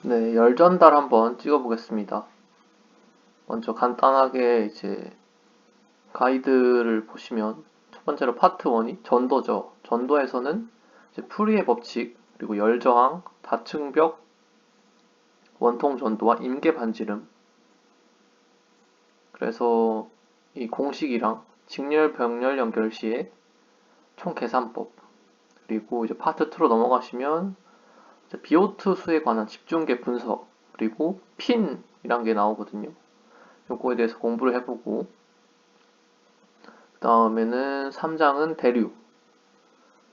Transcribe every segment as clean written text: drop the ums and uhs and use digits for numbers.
네, 열 전달 한번 찍어 보겠습니다. 먼저 간단하게 이제 가이드를 보시면 첫 번째로 파트 1이 전도죠. 전도에서는 이제 풀이의 법칙, 그리고 열 저항, 다층벽, 원통 전도와 임계 반지름. 그래서 이 공식이랑 직렬 병렬 연결 시의 총 계산법. 그리고 이제 파트 2로 넘어가시면 비오트 수에 관한 집중계 분석, 그리고 핀이란 게 나오거든요. 요거에 대해서 공부를 해보고, 그 다음에는 3장은 대류.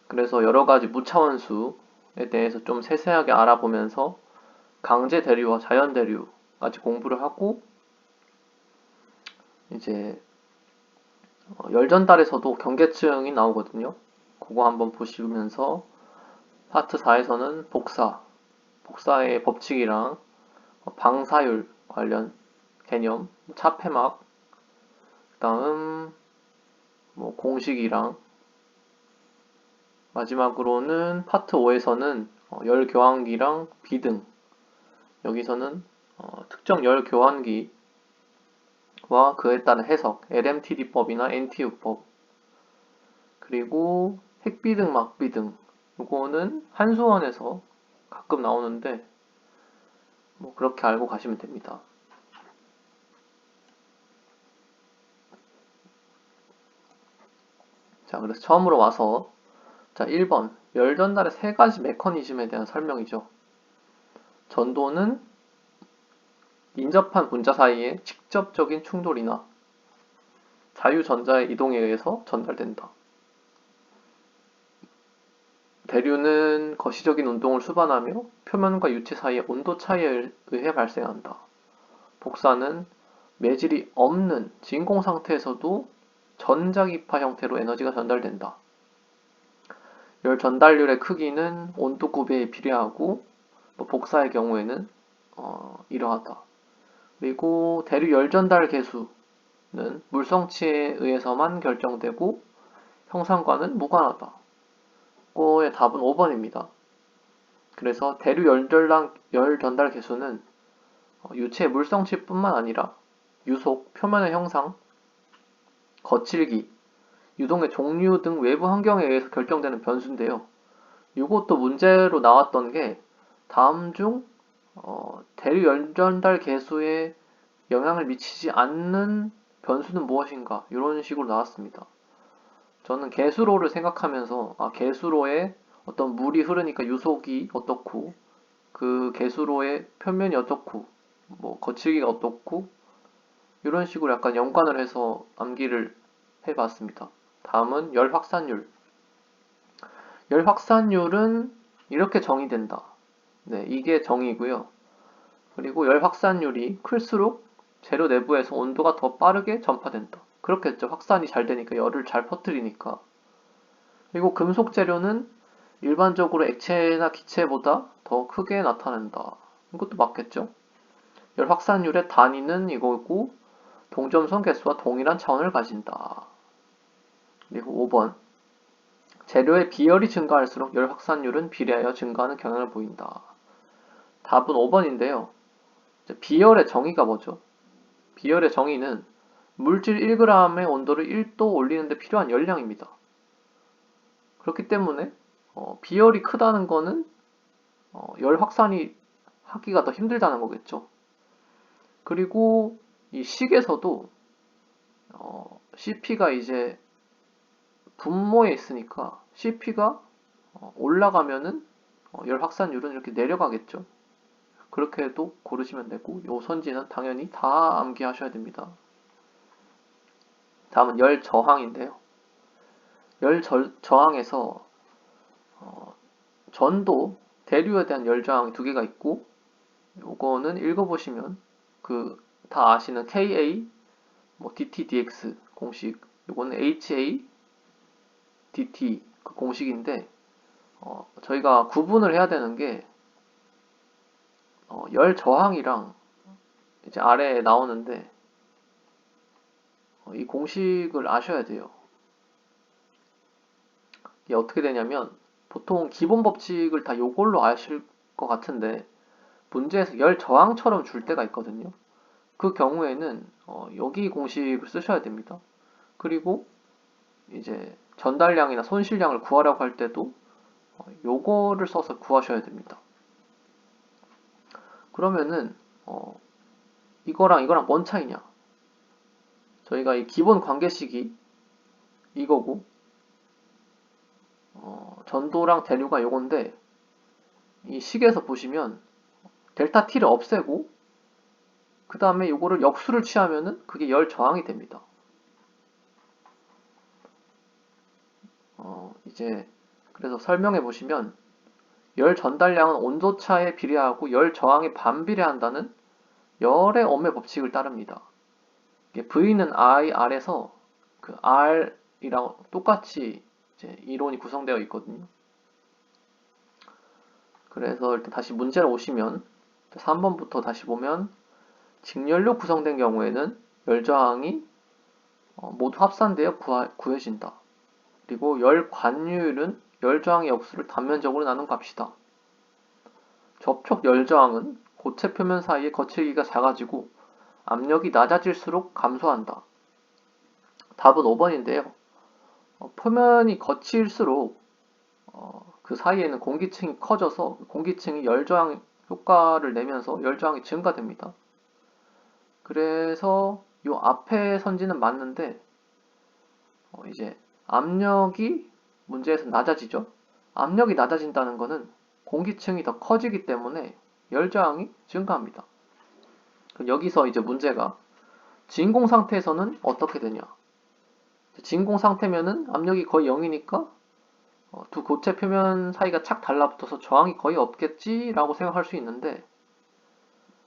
그래서 여러 가지 무차원수에 대해서 좀 세세하게 알아보면서 강제 대류와 자연 대류까지 공부를 하고, 이제 열전달에서도 경계층이 나오거든요. 그거 한번 보시면서 파트 4에서는 복사의 법칙이랑 방사율 관련 개념, 차폐막, 그 다음 뭐 공식이랑, 마지막으로는 파트 5에서는 열 교환기랑 비등, 여기서는 특정 열 교환기와 그에 따른 해석, LMTD법이나 NTU법, 그리고 핵비등, 막비등, 이거는 한수원에서 가끔 나오는데 뭐 그렇게 알고 가시면 됩니다. 자, 그래서 처음으로 와서, 자, 1번 열 전달의 세 가지 메커니즘에 대한 설명이죠. 전도는 인접한 분자 사이의 직접적인 충돌이나 자유전자의 이동에 의해서 전달된다. 대류는 거시적인 운동을 수반하며 표면과 유체 사이의 온도 차이에 의해 발생한다. 복사는 매질이 없는 진공 상태에서도 전자기파 형태로 에너지가 전달된다. 열 전달률의 크기는 온도 구배에 비례하고, 복사의 경우에는 이러하다. 그리고 대류 열 전달 계수는 물성치에 의해서만 결정되고 형상과는 무관하다. 이거의 답은 5번입니다. 그래서 대류 열 전달 계수는 유체의 물성치뿐만 아니라 유속, 표면의 형상, 거칠기, 유동의 종류 등 외부 환경에 의해서 결정되는 변수인데요. 이것도 문제로 나왔던 게 다음 중 대류 열 전달 계수에 영향을 미치지 않는 변수는 무엇인가, 이런 식으로 나왔습니다. 저는 개수로를 생각하면서 개수로에 어떤 물이 흐르니까 유속이 어떻고, 그 개수로의 표면이 어떻고, 뭐 거칠기가 어떻고, 이런 식으로 약간 연관을 해서 암기를 해봤습니다. 다음은 열 확산율. 열 확산율은 이렇게 정의된다. 네, 이게 정의고요. 그리고 열 확산율이 클수록 재료 내부에서 온도가 더 빠르게 전파된다. 그렇겠죠. 확산이 잘 되니까, 열을 잘 퍼뜨리니까. 그리고 금속 재료는 일반적으로 액체나 기체보다 더 크게 나타난다. 이것도 맞겠죠? 열 확산율의 단위는 이거고, 동점선 개수와 동일한 차원을 가진다. 그리고 5번. 재료의 비열이 증가할수록 열 확산율은 비례하여 증가하는 경향을 보인다. 답은 5번인데요. 비열의 정의가 뭐죠? 비열의 정의는 물질 1g의 온도를 1도 올리는 데 필요한 열량입니다. 그렇기 때문에 비열이 크다는 거는 열 확산이 하기가 더 힘들다는 거겠죠. 그리고 이 식에서도 CP가 이제 분모에 있으니까 CP가 올라가면은 열 확산율은 이렇게 내려가겠죠. 그렇게 해도 고르시면 되고, 요 선지는 당연히 다 암기하셔야 됩니다. 다음은 열 저항인데요. 열 저항에서 전도, 대류에 대한 열 저항이 두 개가 있고, 요거는 읽어보시면 그 다 아시는 KA, 뭐 DT, DX 공식, 요거는 HA, DT 그 공식인데, 저희가 구분을 해야 되는 게 열 저항이랑 이제 아래에 나오는데, 이 공식을 아셔야 돼요. 이게 어떻게 되냐면, 보통 기본 법칙을 다 요걸로 아실 것 같은데, 문제에서 열 저항처럼 줄 때가 있거든요. 그 경우에는 여기 공식을 쓰셔야 됩니다. 그리고 이제 전달량이나 손실량을 구하려고 할 때도 요거를 써서 구하셔야 됩니다. 그러면은 이거랑 이거랑 뭔 차이냐? 저희가 이 기본 관계식이 이거고 전도랑 대류가 요건데 이 식에서 보시면 델타 T를 없애고 그 다음에 요거를 역수를 취하면은 그게 열 저항이 됩니다. 이제 그래서 설명해 보시면 열 전달량은 온도차에 비례하고 열 저항에 반비례한다는 열의 ohm의 법칙을 따릅니다. V는 I, R에서 그 R이랑 똑같이 이제 이론이 구성되어 있거든요. 그래서 일단 다시 문제로 오시면 3번부터 다시 보면 직렬로 구성된 경우에는 열저항이 모두 합산되어 구해진다. 그리고 열 관유율은 열저항의 역수를 단면적으로 나눈 값이다. 접촉 열저항은 고체 표면 사이의 거칠기가 작아지고 압력이 낮아질수록 감소한다. 답은 5번인데요. 표면이 거칠수록 그 사이에는 공기층이 커져서 공기층이 열저항 효과를 내면서 열저항이 증가됩니다. 그래서 이 앞에 선지는 맞는데 이제 압력이 문제에서 낮아지죠. 압력이 낮아진다는 것은 공기층이 더 커지기 때문에 열저항이 증가합니다. 여기서 이제 문제가 진공 상태에서는 어떻게 되냐? 진공 상태면은 압력이 거의 0이니까 두 고체 표면 사이가 착 달라붙어서 저항이 거의 없겠지라고 생각할 수 있는데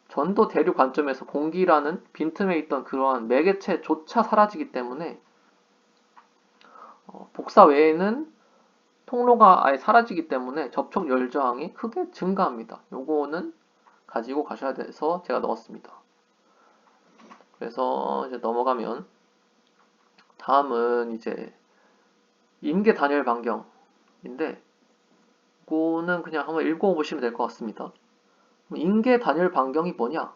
전도 대류 관점에서 공기라는 빈틈에 있던 그러한 매개체조차 사라지기 때문에 복사 외에는 통로가 아예 사라지기 때문에 접촉 열저항이 크게 증가합니다. 요거는 가지고 가셔야 돼서 제가 넣었습니다. 그래서 이제 넘어가면 다음은 이제 임계 단열 반경인데 이거는 그냥 한번 읽어보시면 될 것 같습니다. 임계 단열 반경이 뭐냐?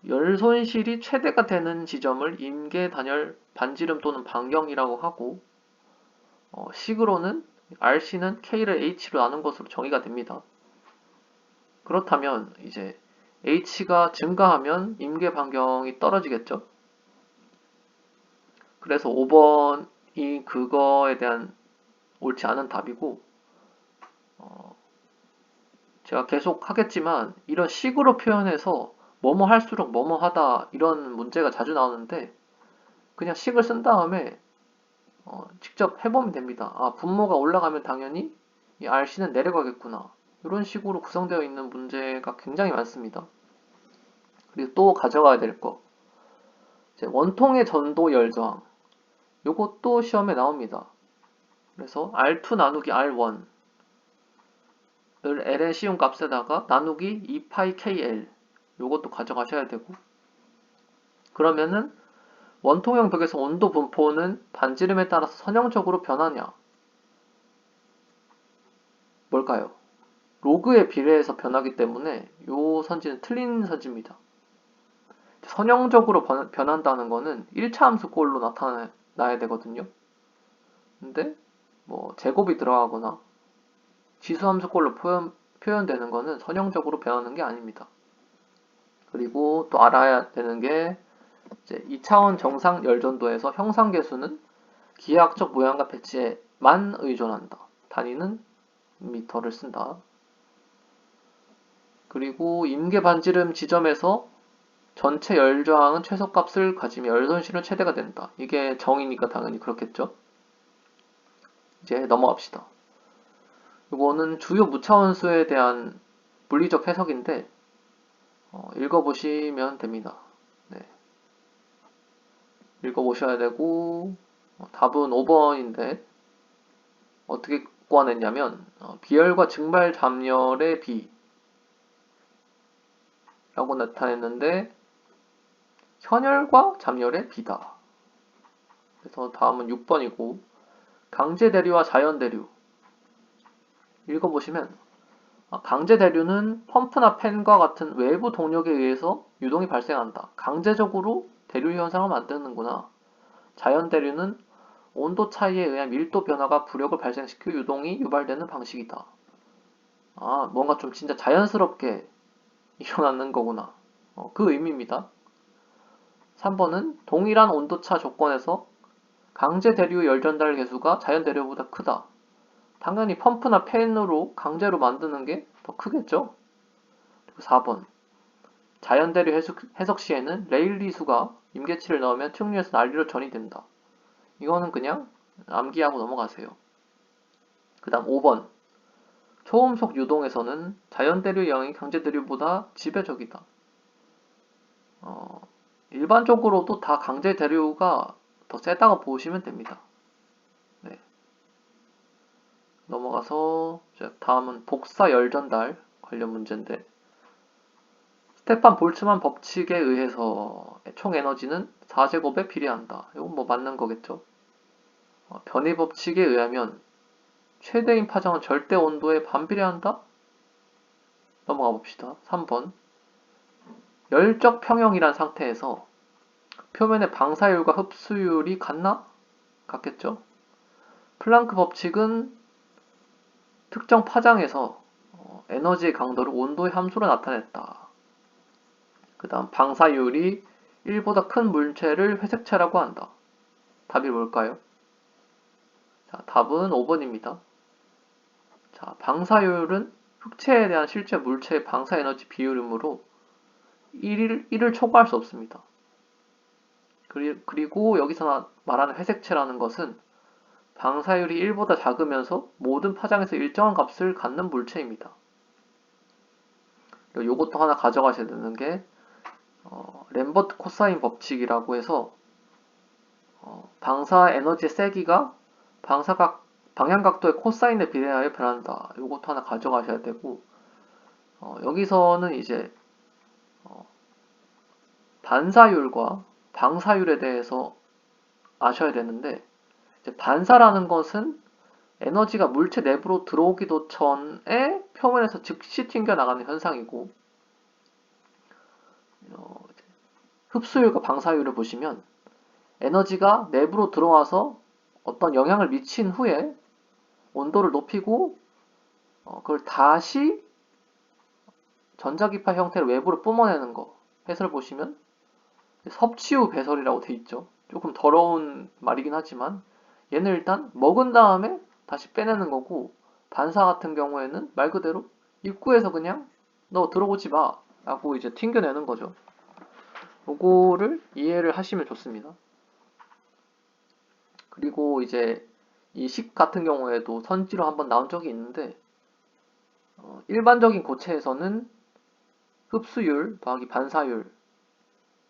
열 손실이 최대가 되는 지점을 임계 단열 반지름 또는 반경이라고 하고 식으로는 RC는 K를 H로 나눈 것으로 정의가 됩니다. 그렇다면 이제 H가 증가하면 임계 반경이 떨어지겠죠? 그래서 5번이 그거에 대한 옳지 않은 답이고 제가 계속 하겠지만 이런 식으로 표현해서 뭐뭐 할수록 뭐뭐 하다 이런 문제가 자주 나오는데 그냥 식을 쓴 다음에 직접 해보면 됩니다. 아, 분모가 올라가면 당연히 이 RC는 내려가겠구나. 이런 식으로 구성되어 있는 문제가 굉장히 많습니다. 그리고 또 가져가야 될 거. 원통의 전도 열저항. 요것도 시험에 나옵니다. 그래서 R2 나누기 R1을 L의 시용 값에다가 나누기 2파이 KL. 요것도 가져가셔야 되고. 그러면은 원통형 벽에서 온도 분포는 반지름에 따라서 선형적으로 변하냐? 뭘까요? 로그에 비례해서 변하기 때문에 이 선지는 틀린 선지입니다. 선형적으로 변한다는 것은 1차 함수꼴로 나타나야 되거든요. 근데 뭐 제곱이 들어가거나 지수 함수꼴로 표현되는 것은 선형적으로 변하는 게 아닙니다. 그리고 또 알아야 되는 게 이제 2차원 정상 열전도에서 형상계수는 기하학적 모양과 배치에만 의존한다. 단위는 미터를 쓴다. 그리고 임계 반지름 지점에서 전체 열저항은 최소값을 가지며 열손실은 최대가 된다. 이게 정이니까 당연히 그렇겠죠. 이제 넘어갑시다. 이거는 주요 무차원수에 대한 물리적 해석인데 읽어보시면 됩니다. 네. 읽어보셔야 되고 답은 5번인데 어떻게 구하냈냐면 비열과 증발 잠열의 비 라고 나타냈는데 현열과 잠열의 비다. 그래서 다음은 6번이고 강제 대류와 자연 대류 읽어보시면 강제 대류는 펌프나 팬과 같은 외부 동력에 의해서 유동이 발생한다. 강제적으로 대류 현상을 만드는구나. 자연 대류는 온도 차이에 의한 밀도 변화가 부력을 발생시켜 유동이 유발되는 방식이다. 뭔가 좀 진짜 자연스럽게 일어나는 거구나. 그 의미입니다. 3번은 동일한 온도차 조건에서 강제 대류 열 전달 계수가 자연 대류보다 크다. 당연히 펌프나 팬으로 강제로 만드는 게 더 크겠죠? 그리고 4번. 자연 대류 해석 시에는 레일리 수가 임계치를 넣으면 특류에서 난리로 전이된다. 이거는 그냥 암기하고 넘어가세요. 그 다음 5번. 초음속 유동에서는 자연 대류형이 강제 대류보다 지배적이다. 일반적으로도 다 강제 대류가 더 세다고 보시면 됩니다. 네. 넘어가서 다음은 복사 열 전달 관련 문제인데, 스테판 볼츠만 법칙에 의해서 총 에너지는 4제곱에 비례한다. 이건 뭐 맞는 거겠죠. 변의 법칙에 의하면 최대인 파장은 절대 온도에 반비례한다? 넘어가 봅시다. 3번. 열적 평형이란 상태에서 표면의 방사율과 흡수율이 같나? 같겠죠. 플랑크 법칙은 특정 파장에서 에너지의 강도를 온도의 함수로 나타냈다. 그 다음 방사율이 1보다 큰 물체를 회색체라고 한다. 답이 뭘까요? 자, 답은 5번입니다. 자, 방사율은 흑체에 대한 실제 물체의 방사 에너지 비율이므로 1을 초과할 수 없습니다. 그리고 여기서 말하는 회색체라는 것은 방사율이 1보다 작으면서 모든 파장에서 일정한 값을 갖는 물체입니다. 요것도 하나 가져가셔야 되는 게 램버트 코사인 법칙이라고 해서 방사 에너지의 세기가 방향각도의 코사인에 비례하여 변한다. 요것도 하나 가져가셔야 되고, 여기서는 이제 반사율과 방사율에 대해서 아셔야 되는데, 이제 반사라는 것은 에너지가 물체 내부로 들어오기도 전에 표면에서 즉시 튕겨나가는 현상이고, 흡수율과 방사율을 보시면 에너지가 내부로 들어와서 어떤 영향을 미친 후에 온도를 높이고 그걸 다시 전자기파 형태로 외부로 뿜어내는 거 해설 보시면 섭취 후 배설이라고 돼 있죠. 조금 더러운 말이긴 하지만 얘는 일단 먹은 다음에 다시 빼내는 거고, 반사 같은 경우에는 말 그대로 입구에서 그냥 너 들어오지 마 라고 이제 튕겨내는 거죠. 요거를 이해를 하시면 좋습니다. 그리고 이제 이 식 같은 경우에도 선지로 한번 나온 적이 있는데, 일반적인 고체에서는 흡수율 더하기 반사율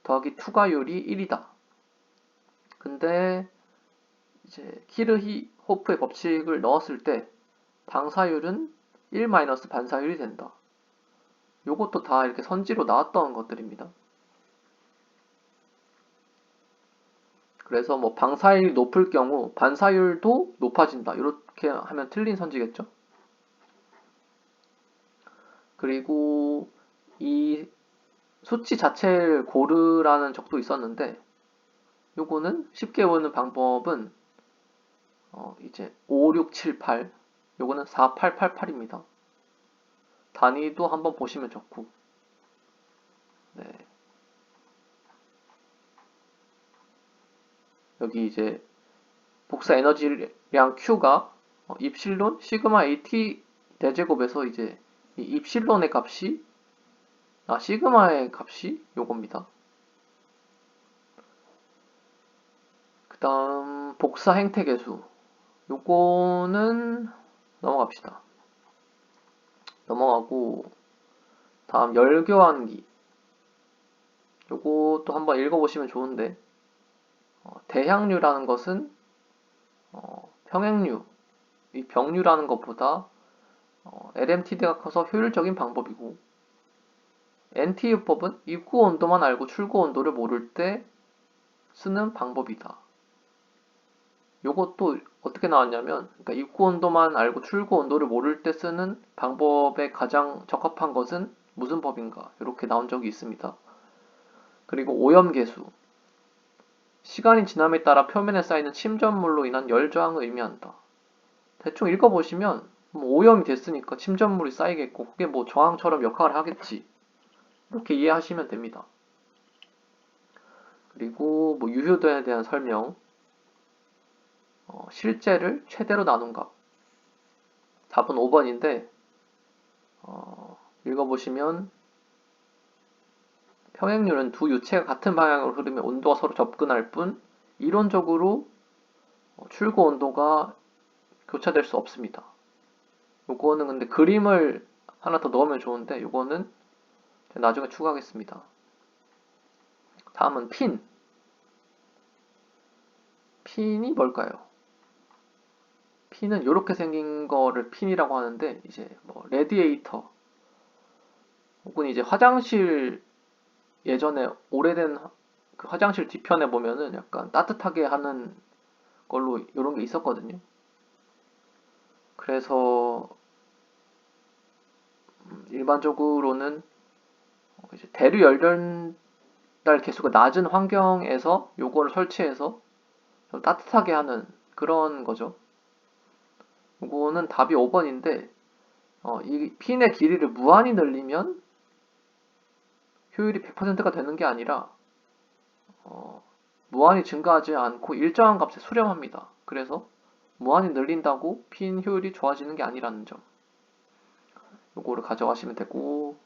더하기 투과율이 1이다. 근데 이제 키르히호프의 법칙을 넣었을 때 방사율은 1 마이너스 반사율이 된다. 요것도 다 이렇게 선지로 나왔던 것들입니다. 그래서 뭐 방사율이 높을 경우 반사율도 높아진다. 이렇게 하면 틀린 선지겠죠. 그리고 이 수치 자체를 고르라는 적도 있었는데, 요거는 쉽게 보는 방법은 이제 5, 6, 7, 8, 요거는 4, 8, 8, 8입니다. 단위도 한번 보시면 좋고, 네. 여기 이제 복사 에너지량 Q가 입실론 시그마 AT 대제곱에서 이제 이 입실론의 값이 시그마의 값이 요겁니다. 그 다음 복사 행태 계수, 요거는 넘어갑시다. 넘어가고 다음 열교환기, 요것도 한번 읽어보시면 좋은데, 대향류라는 것은 평행류, 이 병류라는 것보다 LMTD가 커서 효율적인 방법이고, NT유법은 입구 온도만 알고 출구 온도를 모를 때 쓰는 방법이다. 요것도 어떻게 나왔냐면, 그러니까 입구 온도만 알고 출구 온도를 모를 때 쓰는 방법에 가장 적합한 것은 무슨 법인가? 이렇게 나온 적이 있습니다. 그리고 오염계수. 시간이 지남에 따라 표면에 쌓이는 침전물로 인한 열저항을 의미한다. 대충 읽어보시면 뭐 오염이 됐으니까 침전물이 쌓이겠고 그게 뭐 저항처럼 역할을 하겠지. 이렇게 이해하시면 됩니다. 그리고 뭐 유효도에 대한 설명. 실제를 최대로 나눈 값. 답은 5번인데 읽어보시면 평행률은 두 유체가 같은 방향으로 흐르면 온도가 서로 접근할 뿐 이론적으로 출구 온도가 교차될 수 없습니다. 요거는 근데 그림을 하나 더 넣으면 좋은데 요거는 나중에 추가하겠습니다. 다음은 핀. 핀이 뭘까요? 핀은 이렇게 생긴 거를 핀이라고 하는데 이제 뭐 레디에이터 혹은 이제 화장실 예전에 오래된 그 화장실 뒤편에 보면은 약간 따뜻하게 하는 걸로 이런 게 있었거든요. 그래서 일반적으로는 이제 대류 열전달 개수가 낮은 환경에서 요거를 설치해서 좀 따뜻하게 하는 그런 거죠. 요거는 답이 5번인데 이 핀의 길이를 무한히 늘리면 효율이 100%가 되는 게 아니라 무한히 증가하지 않고 일정한 값에 수렴합니다. 그래서 무한히 늘린다고 핀 효율이 좋아지는 게 아니라는 점. 요거를 가져가시면 되고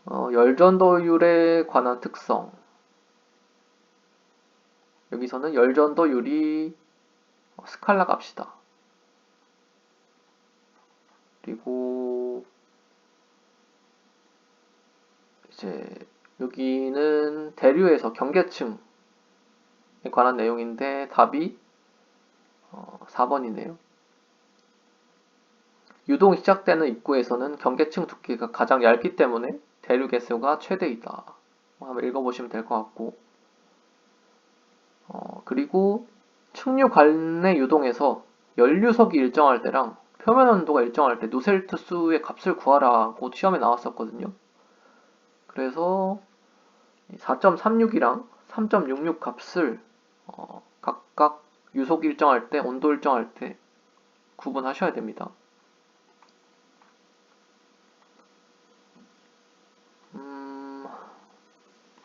열전도율에 관한 특성. 여기서는 열전도율이 스칼라 값이다. 그리고 이제 여기는 대류에서 경계층에 관한 내용인데 답이 4번이네요. 유동이 시작되는 입구에서는 경계층 두께가 가장 얇기 때문에 대류 개수가 최대이다. 한번 읽어보시면 될 것 같고 그리고 층류 간의 유동에서 연류석이 일정할 때랑 표면 온도가 일정할 때 누셀트 수의 값을 구하라고 시험에 나왔었거든요. 그래서 4.36이랑 3.66 값을 각각 유속 일정할 때, 온도 일정할 때 구분하셔야 됩니다.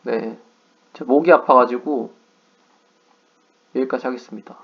네, 제 목이 아파가지고 여기까지 하겠습니다.